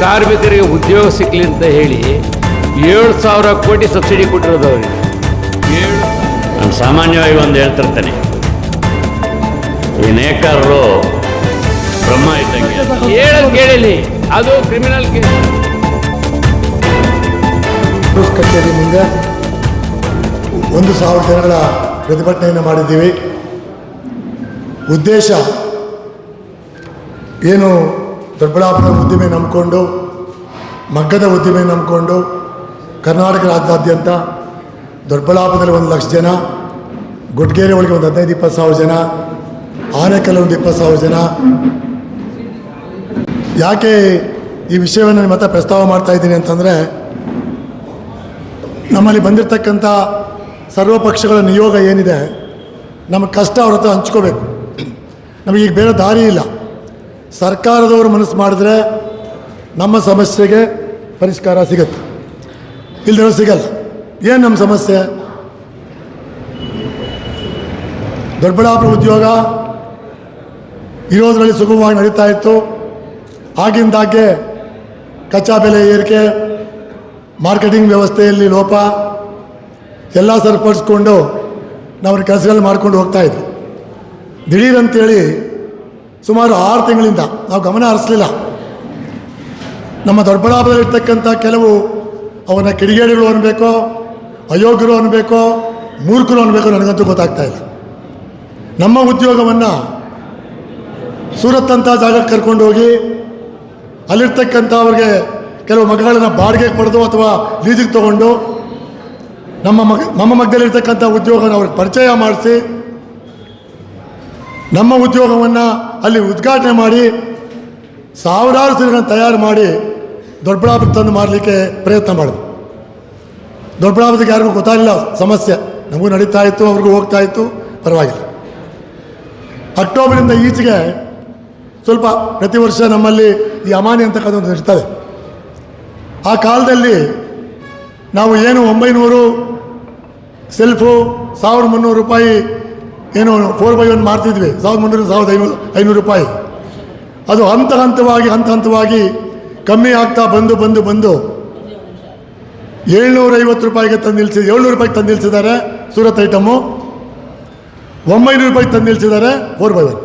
ಕಾರ್ಮಿಕರಿಗೆ ಉದ್ಯೋಗ ಸಿಕ್ಕಲಿ ಅಂತ ಹೇಳಿ 7,000 ಕೋಟಿ ಸಬ್ಸಿಡಿ ಕೊಟ್ಟಿರೋದು ಅವರಿಗೆ. ನಾನು ಸಾಮಾನ್ಯವಾಗಿ ಒಂದು ಹೇಳ್ತಿರ್ತಾನೆ, ಈ ನೇಕಾರರು ಬ್ರಹ್ಮ ಇದ್ದಂಗೆ ಹೇಳೋದು ಕೇಳಿಲಿ, ಅದು ಕ್ರಿಮಿನಲ್ ಕೇಸ್. ಕಚೇರಿ ಮುಂದೆ 1,000 ಜನಗಳ ಪ್ರತಿಭಟನೆಯನ್ನು ಮಾಡಿದ್ದೀವಿ. ಉದ್ದೇಶ ಏನು, ದೊಡ್ಡಬಳ್ಳಾಪುರದ ಉದ್ದಿಮೆ ನಂಬಿಕೊಂಡು, ಮಗ್ಗದ ಉದ್ದಿಮೆ ನಂಬಿಕೊಂಡು ಕರ್ನಾಟಕ ರಾಜ್ಯಾದ್ಯಂತ ದೊಡ್ಡಬಳ್ಳಾಪುರದಲ್ಲಿ 1,00,000 ಜನ, ಗೊಡ್ಗೇರಿ ಒಳಗೆ ಒಂದು 15-20 ಸಾವಿರ ಜನ, ಆನೆಕಲ್ಲು ಒಂದು 20 ಸಾವಿರ ಜನ. ಯಾಕೆ ಈ ವಿಷಯವನ್ನು ನಿಮ್ಮ ಹತ್ರ ಪ್ರಸ್ತಾವ ಮಾಡ್ತಾ ಇದ್ದೀನಿ ಅಂತಂದರೆ, ನಮ್ಮಲ್ಲಿ ಬಂದಿರತಕ್ಕಂಥ ಸರ್ವ ಪಕ್ಷಗಳ ನಿಯೋಗ ಏನಿದೆ, ನಮ್ಮ ಕಷ್ಟ ಅವ್ರ ಹತ್ರ ಹಂಚ್ಕೋಬೇಕು. ನಮಗೀಗ ಬೇರೆ ದಾರಿ ಇಲ್ಲ. ಸರ್ಕಾರದವರು ಮನಸ್ಸು ಮಾಡಿದ್ರೆ ನಮ್ಮ ಸಮಸ್ಯೆಗೆ ಪರಿಷ್ಕಾರ ಸಿಗುತ್ತೆ, ಇಲ್ಲದಿರೋ ಸಿಗಲ್ಲ. ಏನು ನಮ್ಮ ಸಮಸ್ಯೆ? ದೊಡ್ಡಬಳ್ಳಾಪುರ ಉದ್ಯೋಗ ಇರೋದರಲ್ಲಿ ಸುಗಮವಾಗಿ ನಡೀತಾ ಇತ್ತು. ಆಗಿಂದಾಗೆ ಕಚ್ಚಾ ಬೆಲೆ ಏರಿಕೆ, ಮಾರ್ಕೆಟಿಂಗ್ ವ್ಯವಸ್ಥೆಯಲ್ಲಿ ಲೋಪ ಎಲ್ಲ ಸರಿಪಡಿಸ್ಕೊಂಡು ನಾವು ಕೆಲಸಗಳು ಮಾಡ್ಕೊಂಡು ಹೋಗ್ತಾಯಿದ್ವಿ. ದಿಢೀರಂತೇಳಿ ಸುಮಾರು 6 ತಿಂಗಳಿಂದ ನಾವು ಗಮನ ಹರಿಸಲಿಲ್ಲ. ನಮ್ಮ ದೊಡ್ಡಬಳ್ಳಾಪುರದಲ್ಲಿರ್ತಕ್ಕಂಥ ಕೆಲವು ಅವನ ಕಿಡಿಗೇಡಿಗಳು ಅನ್ನಬೇಕೋ, ಅಯೋಗ್ಯರು ಅನ್ನಬೇಕೋ, ಮೂರ್ಖರು ಅನ್ನಬೇಕೋ, ನನಗಂತೂ ಗೊತ್ತಾಗ್ತಾ ಇಲ್ಲ. ನಮ್ಮ ಉದ್ಯೋಗವನ್ನು ಸೂರತ್ ಅಂತ ಜಾಗಕ್ಕೆ ಕರ್ಕೊಂಡು ಹೋಗಿ ಅಲ್ಲಿರ್ತಕ್ಕಂಥ ಅವ್ರಿಗೆ ಕೆಲವು ಮಗಗಳನ್ನು ಬಾಡಿಗೆಗೆ ಪಡೆದು ಅಥವಾ ಲೀಸಿಗೆ ತೊಗೊಂಡು ನಮ್ಮ ಮಗ್ಗದಲ್ಲಿರ್ತಕ್ಕಂಥ ಉದ್ಯೋಗನ ಅವ್ರಿಗೆ ಪರಿಚಯ ಮಾಡಿಸಿ ನಮ್ಮ ಉದ್ಯೋಗವನ್ನು ಅಲ್ಲಿ ಉದ್ಘಾಟನೆ ಮಾಡಿ ಸಾವಿರಾರು ಸೀರೆಗಳನ್ನು ತಯಾರು ಮಾಡಿ ದೊಡ್ಡಬಳ್ಳಾಪುರ ತಂದು ಮಾಡಲಿಕ್ಕೆ ಪ್ರಯತ್ನ ಮಾಡಿದ್ರು. ದೊಡ್ಡಬಳ್ಳಾಪುರಕ್ಕೆ ಯಾರಿಗೂ ಗೊತ್ತಾಗಲಿಲ್ಲ ಸಮಸ್ಯೆ, ನಮಗೂ ನಡೀತಾ ಇತ್ತು, ಅವ್ರಿಗೂ ಹೋಗ್ತಾ ಇತ್ತು, ಪರವಾಗಿಲ್ಲ. ಅಕ್ಟೋಬರಿಂದ ಈಚೆಗೆ ಸ್ವಲ್ಪ ಪ್ರತಿ ವರ್ಷ ನಮ್ಮಲ್ಲಿ ಈ ಅಮಾನಿ ಅಂತಕ್ಕಂಥದ್ದು ಇರ್ತದೆ. ಆ ಕಾಲದಲ್ಲಿ ನಾವು ಏನು 900 ಸೆಲ್ಫು 1,300 ರೂಪಾಯಿ ಏನು 4x1 ಮಾಡ್ತಿದ್ವಿ, 1,300 1,500 ರೂಪಾಯಿ. ಅದು ಹಂತ ಹಂತವಾಗಿ ಕಮ್ಮಿ ಆಗ್ತಾ ಬಂದು 750 ರೂಪಾಯಿಗೆ ತಂದು ನಿಲ್ಲಿಸಿ 700 ರೂಪಾಯಿಗೆ ತಂದು ನಿಲ್ಲಿಸಿದ್ದಾರೆ ಸೂರತ್ ಐಟಮು, 900 ರೂಪಾಯಿಗೆ ತಂದು ನಿಲ್ಲಿಸಿದ್ದಾರೆ 4x1.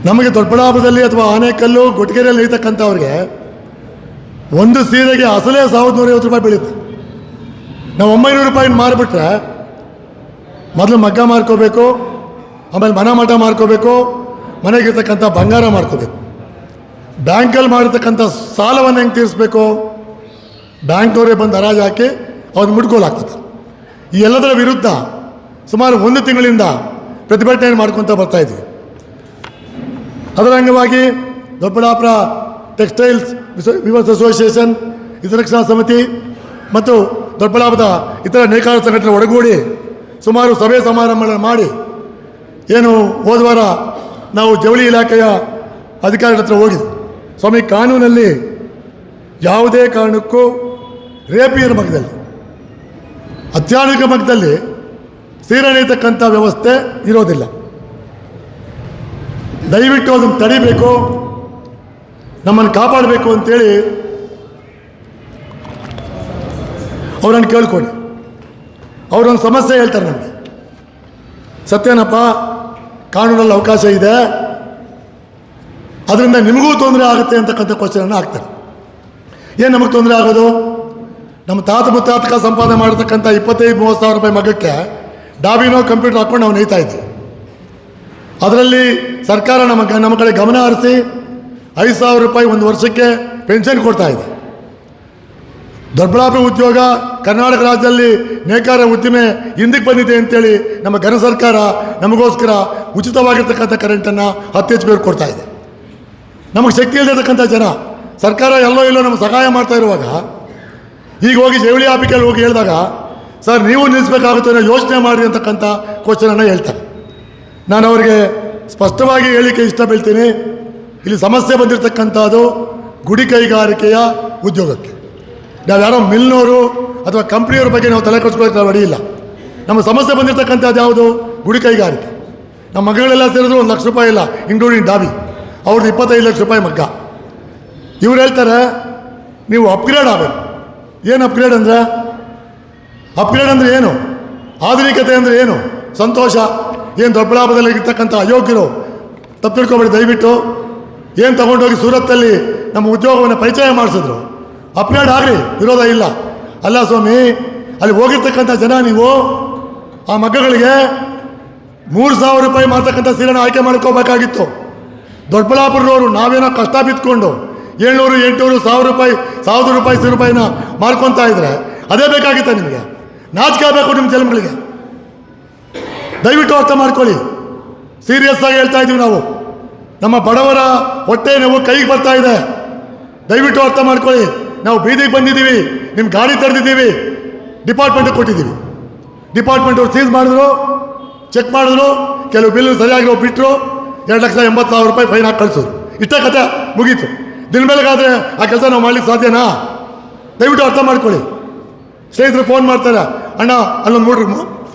ನಮಗೆ ದೊಡ್ಡಬಳ್ಳಾಪುರದಲ್ಲಿ ಅಥವಾ ಆನೆಕಲ್ಲು ಗೊಡ್ಗೇರಿಯಲ್ಲಿ ಇರ್ತಕ್ಕಂಥವ್ರಿಗೆ ಒಂದು ಸೀರೆಗೆ ಅಸಲೇ 1,150 ರೂಪಾಯಿ ಬೀಳುತ್ತೆ. ನಾವು 900 ರೂಪಾಯಿನ ಮಾರಿಬಿಟ್ರೆ ಮೊದಲು ಮಗ್ಗ ಮಾರ್ಕೋಬೇಕು, ಆಮೇಲೆ ಮನ ಮಠ ಮಾರ್ಕೋಬೇಕು, ಮನೆಗಿರ್ತಕ್ಕಂಥ ಬಂಗಾರ ಮಾರ್ಕೋಬೇಕು. ಬ್ಯಾಂಕಲ್ಲಿ ಮಾಡಿರ್ತಕ್ಕಂಥ ಸಾಲವನ್ನು ಹೆಂಗೆ ತೀರಿಸ್ಬೇಕು? ಬ್ಯಾಂಕ್ನವರೇ ಬಂದು ಹರಾಜು ಹಾಕಿ ಅವ್ರನ್ನ ಮುಡ್ಕೋಲಾಗ್ತದೆ. ಈ ಎಲ್ಲದರ ವಿರುದ್ಧ ಸುಮಾರು 1 ತಿಂಗಳಿಂದ ಪ್ರತಿಭಟನೆ ಮಾಡ್ಕೊತ ಬರ್ತಾಯಿದ್ವಿ. ಅದರ ಅಂಗವಾಗಿ ದೊಡ್ಡಬಳ್ಳಾಪುರ ಟೆಕ್ಸ್ಟೈಲ್ಸ್ ವಿವರ್ಸ್ ಅಸೋಸಿಯೇಷನ್, ಹಿತರಕ್ಷಣಾ ಸಮಿತಿ ಮತ್ತು ದೊಡ್ಡಬಳ್ಳಾಪುರದ ಇತರ ನೇಕಾರ ಸಂಘಟನೆ ಒಳಗೂಡಿ ಸುಮಾರು ಸಭೆ ಸಮಾರಂಭಗಳನ್ನು ಮಾಡಿ ಏನು ಹೋದವಾರ ನಾವು ಜವಳಿ ಇಲಾಖೆಯ ಅಧಿಕಾರಿಗಳ ಹತ್ರ ಹೋಗಿದ್ವಿ. ಸ್ವಾಮಿ, ಕಾನೂನಲ್ಲಿ ಯಾವುದೇ ಕಾರಣಕ್ಕೂ ರೇಪಿಯರ ಮಗ್ಗದಲ್ಲಿ, ಅತ್ಯಾಧುನಿಕ ಮಗ್ಗದಲ್ಲಿ ಸೀರೆ ನೇಯ್ತಕ್ಕಂಥ ವ್ಯವಸ್ಥೆ ಇರೋದಿಲ್ಲ. ದಯವಿಟ್ಟು ಅದನ್ನು ತಡಿಬೇಕು, ನಮ್ಮನ್ನು ಕಾಪಾಡಬೇಕು ಅಂತೇಳಿ ಅವರನ್ನು ಕೇಳ್ಕೊಡಿ. ಅವರೊಂದು ಸಮಸ್ಯೆ ಹೇಳ್ತಾರೆ ನಮಗೆ, ಸತ್ಯನಪ್ಪ ಕಾನೂನಲ್ಲಿ ಅವಕಾಶ ಇದೆ, ಅದರಿಂದ ನಿಮಗೂ ತೊಂದರೆ ಆಗುತ್ತೆ ಅಂತಕ್ಕಂಥ ಕ್ವಶನನ್ನು ಹಾಕ್ತಾರೆ. ಏನು ನಮಗೆ ತೊಂದರೆ ಆಗೋದು? ನಮ್ಮ ತಾತ ಮುತ್ತಾತಕ ಸಂಪಾದನೆ ಮಾಡತಕ್ಕಂಥ 25-30 ಸಾವಿರ ರೂಪಾಯಿ ಮಗಕ್ಕೆ ಡಾಬಿನೋ ಕಂಪ್ಯೂಟರ್ ಹಾಕ್ಕೊಂಡು ನಾವು ನೇಯ್ತಾ ಇದ್ವಿ. ಅದರಲ್ಲಿ ಸರ್ಕಾರ ನಮ್ಮ ಕಡೆ ಗಮನ ಹರಿಸಿ 5,000 ರೂಪಾಯಿ ಒಂದು ವರ್ಷಕ್ಕೆ ಪೆನ್ಷನ್ ಕೊಡ್ತಾ ಇದೆ. ದೊಡ್ಡಬಳ್ಳಾಪುರ ಉದ್ಯೋಗ ಕರ್ನಾಟಕ ರಾಜ್ಯದಲ್ಲಿ ನೇಕಾರ ಉದ್ದಿಮೆ ಹಿಂದಕ್ಕೆ ಬಂದಿದೆ ಅಂತೇಳಿ ನಮ್ಮ ಘನ ಸರ್ಕಾರ ನಮಗೋಸ್ಕರ ಉಚಿತವಾಗಿರ್ತಕ್ಕಂಥ ಕರೆಂಟನ್ನು 10 HP ಕೊಡ್ತಾ ಇದೆ. ನಮಗೆ ಶಕ್ತಿ ಇಲ್ಲದಿರ್ತಕ್ಕಂಥ ಜನ, ಸರ್ಕಾರ ಎಲ್ಲೋ ನಮಗೆ ಸಹಾಯ ಮಾಡ್ತಾ ಇರುವಾಗ ಈಗ ಹೋಗಿ ಜವಳಿ ಆಫೀಸಲ್ಲಿ ಹೋಗಿ ಹೇಳಿದಾಗ, ಸರ್ ನೀವು ನಿಲ್ಲಿಸಬೇಕಾಗುತ್ತೆ ಅನ್ನೋ ಯೋಚನೆ ಮಾಡಿ ಅಂತಕ್ಕಂಥ ಕ್ವಶನನ್ನು ಹೇಳ್ತಾರೆ. ನಾನು ಅವರಿಗೆ ಸ್ಪಷ್ಟವಾಗಿ ಹೇಳಿಕೆ ಇಷ್ಟ ಬೀಳ್ತೀನಿ, ಇಲ್ಲಿ ಸಮಸ್ಯೆ ಬಂದಿರತಕ್ಕಂಥದ್ದು ಗುಡಿ ಕೈಗಾರಿಕೆಯ ಉದ್ಯೋಗಕ್ಕೆ. ನಾವು ಯಾರೋ ಮಿಲ್ನವರು ಅಥವಾ ಕಂಪ್ನಿಯವ್ರ ಬಗ್ಗೆ ನಾವು ತಲೆ ಕೆಡಿಸ್ಕೊಳ್ಳೋಕೆ ನಾವು ಅಡಿಯಿಲ್ಲ. ನಮ್ಮ ಸಮಸ್ಯೆ ಬಂದಿರತಕ್ಕಂಥದ್ದು ಯಾವುದು? ಗುಡಿ ಕೈಗಾರಿಕೆ. ನಮ್ಮ ಮಗಳೆಲ್ಲ ಸೇರಿದ್ರು 1 ಲಕ್ಷ ರೂಪಾಯಿ ಇಲ್ಲ, ಇನ್ಕ್ಲೂಡಿಂಗ್ ಡಾಬಿ, ಅವ್ರದ್ದು 25 ಲಕ್ಷ ರೂಪಾಯಿ ಮಗ್ಗ. ಇವ್ರು ಹೇಳ್ತಾರೆ ನೀವು ಅಪ್ಗ್ರೇಡ್ ಆಗಬೇಕು. ಏನು ಅಪ್ಗ್ರೇಡ್ ಅಂದರೆ? ಅಪ್ಗ್ರೇಡ್ ಅಂದರೆ ಏನು? ಆಧುನಿಕತೆ ಅಂದರೆ ಏನು? ಸಂತೋಷ. ಏನು ದೊಡ್ಡಬಳ್ಳಾಪುರದಲ್ಲಿ ಇರ್ತಕ್ಕಂಥ ಅಯೋಗ್ಯರು ತಪ್ಪು ತಿಳ್ಕೊಬೇಡಿ ದಯವಿಟ್ಟು. ಏನು ತಗೊಂಡೋಗಿ ಸೂರತ್ತಲ್ಲಿ ನಮ್ಮ ಉದ್ಯೋಗವನ್ನು ಪರಿಚಯ ಮಾಡಿಸಿದ್ರು. ಅಪ್ಗ್ರೇಡ್ ಆಗಲಿ, ವಿರೋಧ ಇಲ್ಲ. ಅಲ್ಲ ಸ್ವಾಮಿ, ಅಲ್ಲಿ ಹೋಗಿರ್ತಕ್ಕಂಥ ಜನ ನೀವು ಆ ಮಗ್ಗಗಳಿಗೆ 3,000 ರೂಪಾಯಿ ಮಾಡ್ತಕ್ಕಂಥ ಸೀರೆನ ಆಯ್ಕೆ ಮಾಡ್ಕೋಬೇಕಾಗಿತ್ತು. ದೊಡ್ಡಬಳ್ಳಾಪುರದವರು ನಾವೇನೋ ಕಷ್ಟ ಬಿತ್ಕೊಂಡು 700, 800, 1,000 ರೂಪಾಯಿ, 1,000 ರೂಪಾಯಿ, 1,000 ರೂಪಾಯಿನ ಮಾಡ್ಕೊತಾ ಇದ್ರೆ ಅದೇ ಬೇಕಾಗಿತ್ತ ನಿಮಗೆ? ನಾಚಿಕೆ ಆಗಬೇಕು ನಿಮ್ಮ ಜನ್ಮಗಳಿಗೆ. ದಯವಿಟ್ಟು ಅರ್ಥ ಮಾಡ್ಕೊಳ್ಳಿ. ಸೀರಿಯಸ್ ಆಗಿ ಹೇಳ್ತಾ ಇದ್ದೀವಿ ನಾವು. ನಮ್ಮ ಬಡವರ ಹೊಟ್ಟೆ ನೋವು ಕೈಗೆ ಬರ್ತಾ ಇದೆ. ದಯವಿಟ್ಟು ಅರ್ಥ ಮಾಡ್ಕೊಳ್ಳಿ. ನಾವು ಬೀದಿಗೆ ಬಂದಿದ್ದೀವಿ, ನಿಮ್ಮ ಗಾಡಿ ತಡೆದಿದ್ದೀವಿ, ಡಿಪಾರ್ಟ್ಮೆಂಟಿಗೆ ಕೊಟ್ಟಿದ್ದೀವಿ. ಡಿಪಾರ್ಟ್ಮೆಂಟ್ ಅವ್ರು ಸೀಸ್ ಮಾಡಿದ್ರು, ಚೆಕ್ ಮಾಡಿದ್ರು, ಕೆಲವು ಬಿಲ್ ಸರಿಯಾಗಿರೋ ಬಿಟ್ಟರು, 2,80,000 ರೂಪಾಯಿ ಫೈನ್ ಹಾಕಿ ಕಳಿಸಿದ್ರು. ಇಷ್ಟೇ ಕತೆ, ಮುಗೀತು. ದಿನ ಬೆಳಗಾದರೆ ಆ ಕೆಲಸ ನಾವು ಮಾಡ್ಲಿಕ್ಕೆ ಸಾಧ್ಯನಾ? ದಯವಿಟ್ಟು ಅರ್ಥ ಮಾಡ್ಕೊಳ್ಳಿ. ಸ್ನೇಹಿತರು ಫೋನ್ ಮಾಡ್ತಾರೆ, ಅಣ್ಣ ಅಲ್ಲೊಂದು ಮೂಟೆ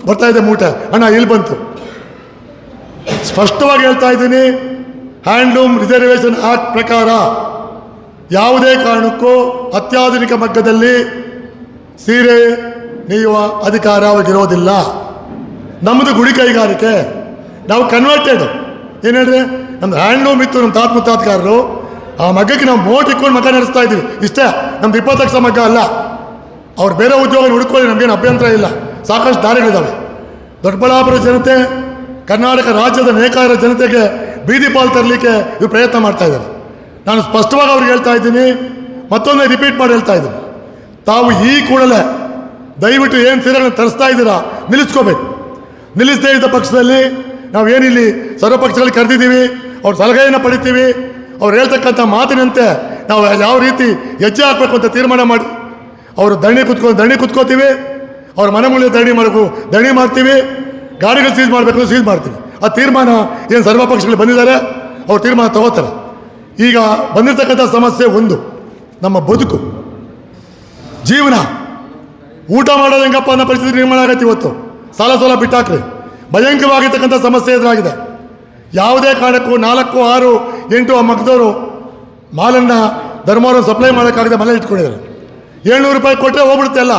ಬರ್ತಾ ಇದೆ, ಮೂಟೆ ಅಣ್ಣ ಇಲ್ಲಿ ಬಂತು. ಸ್ಪಷ್ಟವಾಗಿ ಹೇಳ್ತಾ ಇದ್ದೀನಿ, ಹ್ಯಾಂಡ್ಲೂಮ್ ರಿಸರ್ವೇಷನ್ ಆಕ್ಟ್ ಪ್ರಕಾರ ಯಾವುದೇ ಕಾರಣಕ್ಕೂ ಅತ್ಯಾಧುನಿಕ ಮಗ್ಗದಲ್ಲಿ ಸೀರೆ ನೇಯುವ ಅಧಿಕಾರ ಅವ್ರಿಗಿರೋದಿಲ್ಲ. ನಮ್ಮದು ಗುಡಿ ಕೈಗಾರಿಕೆ, ನಾವು ಕನ್ವರ್ಟೆಡ್. ಏನು ಹೇಳಿದ್ರೆ, ನಮ್ದು ಹ್ಯಾಂಡ್ಲೂಮ್ ಇತ್ತು, ನಮ್ಮ ತಾತ ಮುತ್ತಾತ್ಕಾರರು. ಆ ಮಗ್ಗಕ್ಕೆ ನಾವು ಮೋಟ್ ಇಟ್ಕೊಂಡು ಮಗ ನಡೆಸ್ತಾ ಇದ್ದೀವಿ. ಇಷ್ಟೇ, ನಮ್ದು 20 ಲಕ್ಷ ಮಗ್ಗ ಅಲ್ಲ. ಅವ್ರು ಬೇರೆ ಉದ್ಯೋಗ ಹುಡುಕೊಳ್ಳಿ, ನಮಗೇನು ಅಭ್ಯಂತರ ಇಲ್ಲ. ಸಾಕಷ್ಟು ದಾರಿಗಳಿದ್ದಾವೆ. ದೊಡ್ಡಬಳ್ಳಾಪುರ ಜನತೆ, ಕರ್ನಾಟಕ ರಾಜ್ಯದ ನೇಕಾರ ಜನತೆಗೆ ಬೀದಿ ಪಾಲು ತರಲಿಕ್ಕೆ ಇವು ಪ್ರಯತ್ನ ಮಾಡ್ತಾ ಇದ್ದಾರೆ. ನಾನು ಸ್ಪಷ್ಟವಾಗಿ ಅವ್ರಿಗೆ ಹೇಳ್ತಾ ಇದ್ದೀನಿ, ಮತ್ತೊಮ್ಮೆ ರಿಪೀಟ್ ಮಾಡಿ ಹೇಳ್ತಾ ಇದ್ದೀನಿ, ತಾವು ಈ ಕೂಡಲೇ ದಯವಿಟ್ಟು ಏನು ಸೀರೆಗಳನ್ನು ತರಿಸ್ತಾ ಇದ್ದೀರಾ ನಿಲ್ಲಿಸ್ಕೋಬೇಕು. ನಿಲ್ಲಿಸದೇ ಇದ್ದ ಪಕ್ಷದಲ್ಲಿ ನಾವೇನಿಲ್ಲಿ ಸರ್ವಪಕ್ಷಗಳಲ್ಲಿ ಕರೆದಿದ್ದೀವಿ, ಅವ್ರ ಸಲಹೆಯನ್ನು ಪಡಿತೀವಿ. ಅವ್ರು ಹೇಳ್ತಕ್ಕಂಥ ಮಾತಿನಂತೆ ನಾವು ಯಾವ ರೀತಿ ಹೆಜ್ಜೆ ಹಾಕಬೇಕು ಅಂತ ತೀರ್ಮಾನ ಮಾಡಿ ಅವರು ಧರಣಿ ಕುತ್ಕೋತೀವಿ. ಅವ್ರ ಮನೆ ಮುಂದೆ ಧರಣಿ ಮಾಡ್ತೀವಿ. ಗಾಡಿಗಳು ಸೀಸ್ ಮಾಡಬೇಕು, ಸೀಸ್ ಮಾಡ್ತೀವಿ. ಆ ತೀರ್ಮಾನ ಏನು ಸರ್ವಪಕ್ಷಗಳು ಬಂದಿದ್ದಾರೆ, ಅವ್ರು ತೀರ್ಮಾನ ತಗೋತಾರೆ. ಈಗ ಬಂದಿರತಕ್ಕಂಥ ಸಮಸ್ಯೆ ಒಂದು, ನಮ್ಮ ಬದುಕು, ಜೀವನ, ಊಟ ಮಾಡೋದು ಹೆಂಗಪ್ಪ ಅನ್ನೋ ಪರಿಸ್ಥಿತಿ ನಿರ್ಮಾಣ ಆಗತ್ತೆ. ಇವತ್ತು ಸಾಲ ಬಿಟ್ಟಾಕ್ರಿ. ಭಯಂಕರವಾಗಿರ್ತಕ್ಕಂಥ ಸಮಸ್ಯೆ ಎದುರಾಗಿದೆ. ಯಾವುದೇ ಕಾರಣಕ್ಕೂ 4, 6, 8 ಆ ಮಗದವರು ಮಾಲನ್ನು ಧರ್ಮವರನ್ನು ಸಪ್ಲೈ ಮಾಡೋಕ್ಕಾಗದೆ ಮನೆ ಇಟ್ಕೊಂಡಿದ್ದಾರೆ. 700 ರೂಪಾಯಿ ಕೊಟ್ಟರೆ ಹೋಗ್ಬಿಡುತ್ತೆ ಎಲ್ಲ.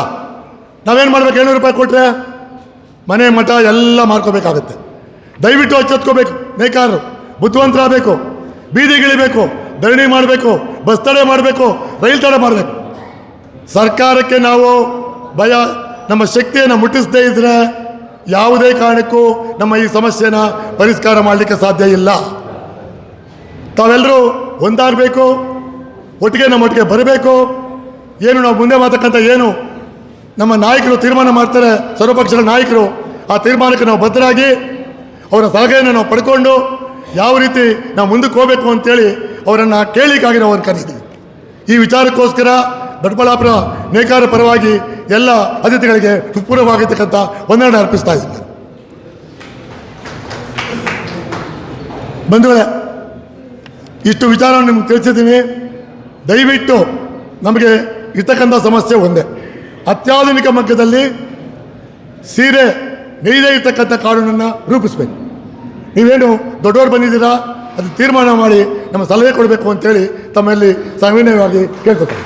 ನಾವೇನು ಮಾಡ್ಬೇಕು? 700 ರೂಪಾಯಿ ಕೊಟ್ಟರೆ ಮನೆ ಮಠ ಎಲ್ಲ ಮಾರ್ಕೋಬೇಕಾಗುತ್ತೆ. ದಯವಿಟ್ಟು ಎಚ್ಚೆತ್ಕೋಬೇಕು. ನೇಕಾರರು ಬುದ್ಧಿವಂತರಾಗಬೇಕು, ಬೀದಿಗಿಳಿಬೇಕು, ಧರಣಿ ಮಾಡಬೇಕು, ಬಸ್ ತಡೆ ಮಾಡಬೇಕು, ರೈಲು ತಡೆ ಮಾಡಬೇಕು. ಸರ್ಕಾರಕ್ಕೆ ನಾವು ನಮ್ಮ ಶಕ್ತಿಯನ್ನು ಮುಟ್ಟಿಸದೇ ಇದ್ದರೆ ಯಾವುದೇ ಕಾರಣಕ್ಕೂ ನಮ್ಮ ಈ ಸಮಸ್ಯೆನ ಪರಿಷ್ಕಾರ ಮಾಡಲಿಕ್ಕೆ ಸಾಧ್ಯ ಇಲ್ಲ. ತಾವೆಲ್ಲರೂ ಒಂದಾಗಬೇಕು, ಒಟ್ಟಿಗೆ ಬರಬೇಕು. ಏನು ನಾವು ಮುಂದೆ ಮಾತಕ್ಕಂಥ ಏನು ನಮ್ಮ ನಾಯಕರು ತೀರ್ಮಾನ ಮಾಡ್ತಾರೆ, ಸರ್ವಪಕ್ಷಗಳ ನಾಯಕರು, ಆ ತೀರ್ಮಾನಕ್ಕೆ ನಾವು ಬದ್ಧರಾಗಿ ಅವರ ಸಲಹೆಯನ್ನು ನಾವು ಪಡ್ಕೊಂಡು ಯಾವ ರೀತಿ ನಾವು ಮುಂದಕ್ಕೆ ಹೋಗಬೇಕು ಅಂತೇಳಿ ಅವರನ್ನು ಕೇಳಲಿಕ್ಕಾಗಿ ನಾವು ಅವ್ರನ್ನ ಕರೀತೀವಿ. ಈ ವಿಚಾರಕ್ಕೋಸ್ಕರ ದೊಡ್ಡಬಳ್ಳಾಪುರ ನೇಕಾರ ಪರವಾಗಿ ಎಲ್ಲ ಅತಿಥಿಗಳಿಗೆ ಹೃತ್ಪೂರ್ವವಾಗಿರ್ತಕ್ಕಂಥ ವಂದನೆ ಅರ್ಪಿಸ್ತಾ ಇದ್ದೀನಿ. ಬಂಧುಗಳೇ, ಇಷ್ಟು ವಿಚಾರವನ್ನು ನಿಮ್ಗೆ ತಿಳಿಸಿದ್ದೀನಿ. ದಯವಿಟ್ಟು ನಮಗೆ ಇರ್ತಕ್ಕಂಥ ಸಮಸ್ಯೆ ಒಂದೇ, ಅತ್ಯಾಧುನಿಕ ಮಗ್ಗದಲ್ಲಿ ಸೀರೆ ನೇಯ್ದೇ ಇರ್ತಕ್ಕಂಥ ಕಾನೂನನ್ನು ರೂಪಿಸಬೇಕು. ನೀವೇನು ದೊಡ್ಡವರು ಬಂದಿದ್ದೀರಾ, ಅದು ತೀರ್ಮಾನ ಮಾಡಿ ನಮ್ಮ ಸಲಹೆ ಕೊಡಬೇಕು ಅಂತೇಳಿ ತಮ್ಮಲ್ಲಿ ಸವಿನಯವಾಗಿ ಕೇಳ್ಕೊತೀನಿ.